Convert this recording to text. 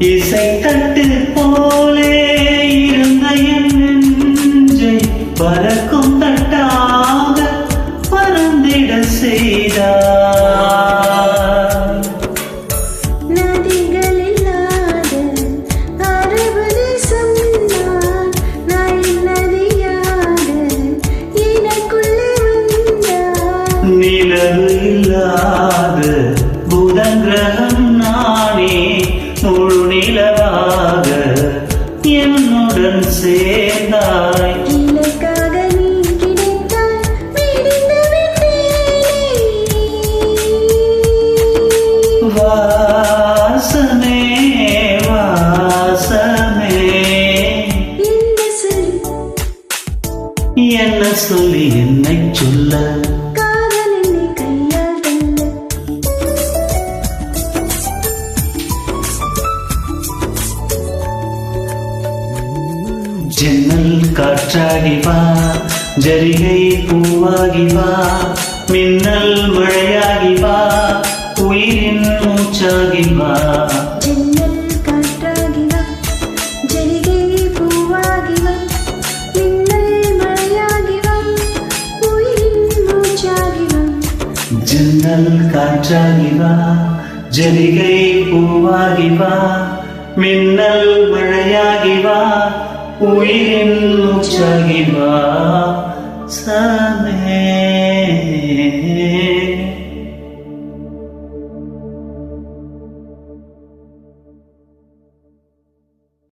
இசை தட்டு போலே இருந்த என் நெஞ்சை பறக்கும் தட்டாக பறந்திட செய்தார். நதிகள் இல்லாத அரபு தேசம் நான் நதியாக எனக்குள்ளே வந்தார். நிலவு இல்லாத புதன் கிரகம் நானே முழு நிலவாக என்னுடன் சேர்ந்தாய். எனக்காக நீ கிடைத்தாய் விடிந்து விட்டேனே. வாசமே வாசமே என்ன சொல்லி என்னை சொல்ல காதல் என்னை கையால் தள்ள. ஜன்னல் காற்றாகி வா, ஜரிகை பூவாகி வா, மின்னல் மழையாகி வா, உயிரின் மூச்சாகி வா. ஜன்னல் காற்றாகி வா, ஜரிகை பூவாகி வா, மின்னல் மழையாகி வா, உயிரின் மூச்சாகி வா. ஜன்னல் காற்றாகி வா, ஜரிகை பூவாகி வா, மின்னல் மழையாகி வா, உயிரின் மூச்சாகி வா. சமே